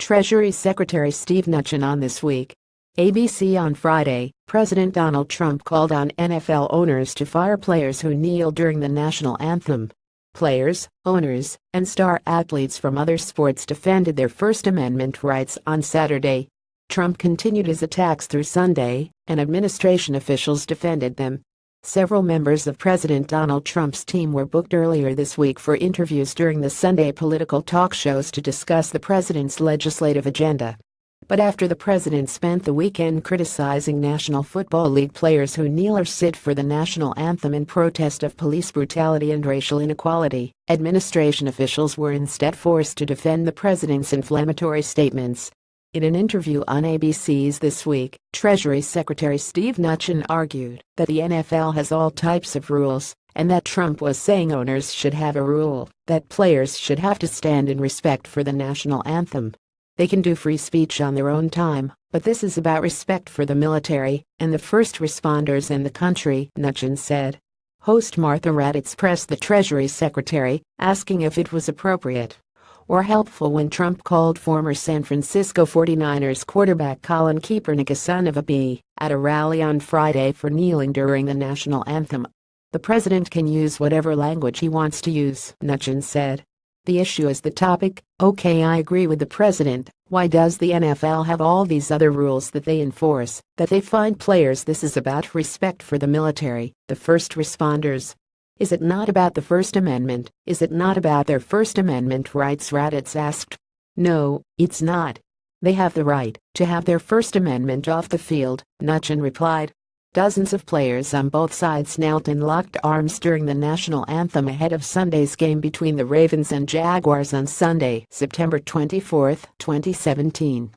Treasury Secretary Steve Mnuchin on This Week. ABC on Friday, President Donald Trump called on NFL owners to fire players who kneel during the national anthem. Players, owners, and star athletes from other sports defended their First Amendment rights on Saturday. Trump continued his attacks through Sunday, and administration officials defended them. Several members of President Donald Trump's team were booked earlier this week for interviews during the Sunday political talk shows to discuss the president's legislative agenda. But after the president spent the weekend criticizing National Football League players who kneel or sit for the national anthem in protest of police brutality and racial inequality, administration officials were instead forced to defend the president's inflammatory statements. In an interview on ABC's This Week, Treasury Secretary Steve Mnuchin argued that the NFL has all types of rules, and that Trump was saying owners should have a rule that players should have to stand in respect for the national anthem. They can do free speech on their own time, but this is about respect for the military and the first responders and the country, Mnuchin said. Host Martha Raddatz pressed the Treasury Secretary, asking if it was appropriate or helpful when Trump called former San Francisco 49ers quarterback Colin Kaepernick a son of a b at a rally on Friday for kneeling during the national anthem. The president can use whatever language he wants to use, Mnuchin said. The issue is the topic. Okay, I agree with the president. Why does the NFL have all these other rules that they enforce, that they fine players? This is about respect for the military, the first responders. Is it not about the First Amendment? Is it not about their First Amendment rights? Raddatz asked. No, it's not. They have the right to have their First Amendment off the field, Mnuchin replied. Dozens of players on both sides knelt and locked arms during the national anthem ahead of Sunday's game between the Ravens and Jaguars on Sunday, September 24, 2017.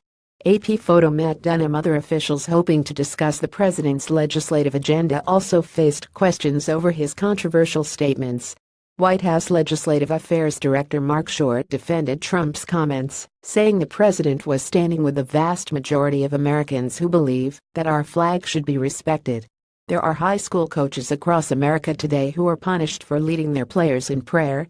AP photo Matt Dunham. Other officials hoping to discuss the president's legislative agenda also faced questions over his controversial statements. White House Legislative Affairs Director Mark Short defended Trump's comments, saying the president was standing with the vast majority of Americans who believe that our flag should be respected. There are high school coaches across America today who are punished for leading their players in prayer.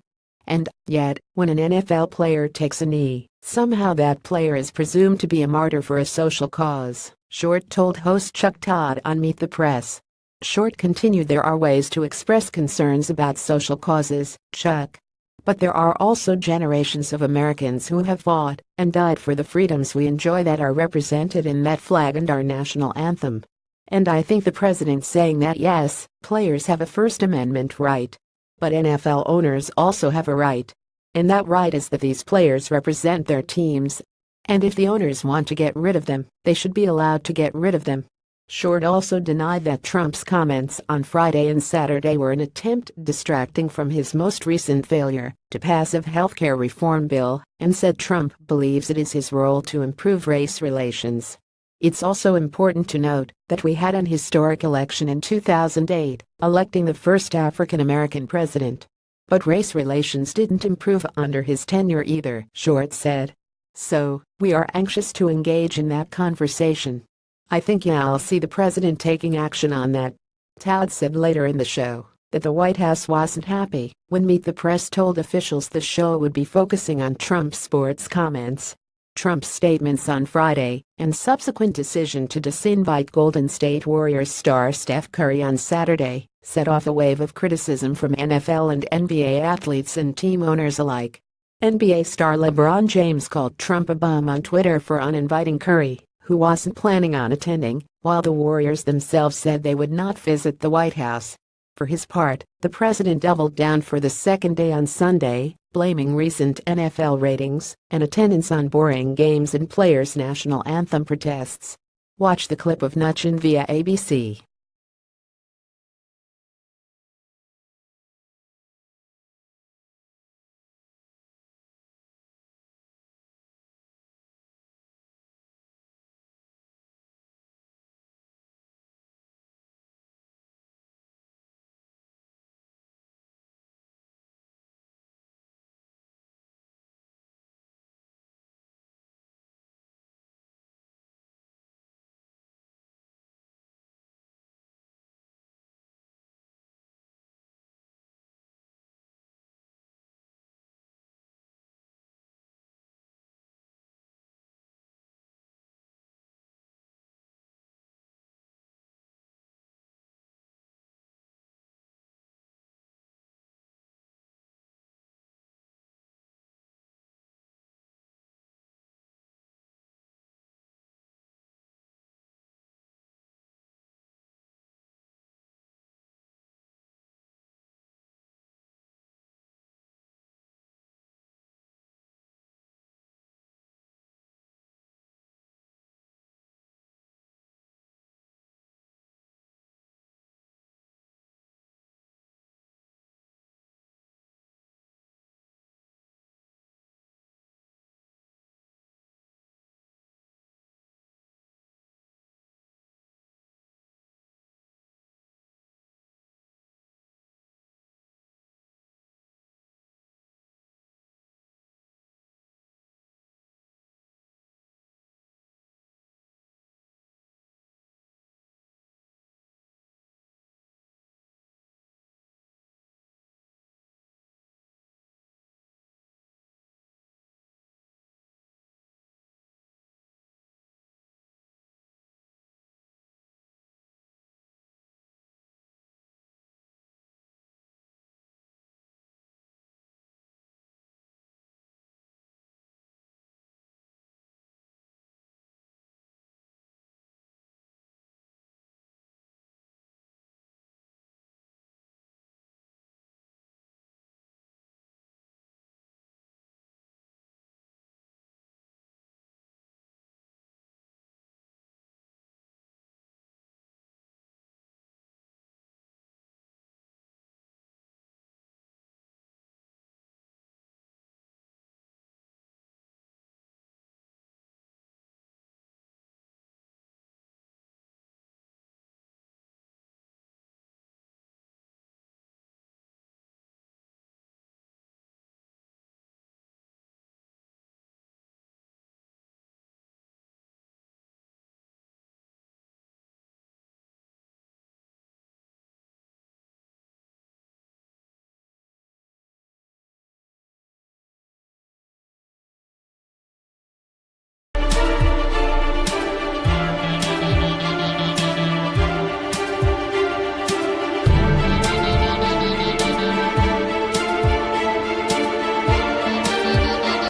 And yet, when an NFL player takes a knee, somehow that player is presumed to be a martyr for a social cause, Short told host Chuck Todd on Meet the Press. Short continued, there are ways to express concerns about social causes, Chuck. But there are also generations of Americans who have fought and died for the freedoms we enjoy that are represented in that flag and our national anthem. And I think the president saying that yes, players have a First Amendment right. But NFL owners also have a right. And that right is that these players represent their teams. And if the owners want to get rid of them, they should be allowed to get rid of them. Short also denied that Trump's comments on Friday and Saturday were an attempt distracting from his most recent failure to pass a healthcare reform bill, and said Trump believes it is his role to improve race relations. It's also important to note that we had an historic election in 2008, electing the first African-American president. But race relations didn't improve under his tenure either, Short said. So, we are anxious to engage in that conversation. I think I'll see the president taking action on that. Todd said later in the show that the White House wasn't happy when Meet the Press told officials the show would be focusing on Trump's sports comments. Trump's statements on Friday and subsequent decision to disinvite Golden State Warriors star Steph Curry on Saturday set off a wave of criticism from NFL and NBA athletes and team owners alike. NBA star LeBron James called Trump a bum on Twitter for uninviting Curry, who wasn't planning on attending, while the Warriors themselves said they would not visit the White House. For his part, the president doubled down for the second day on Sunday, blaming recent NFL ratings and attendance on boring games and players' national anthem protests. Watch the clip of Mnuchin via ABC.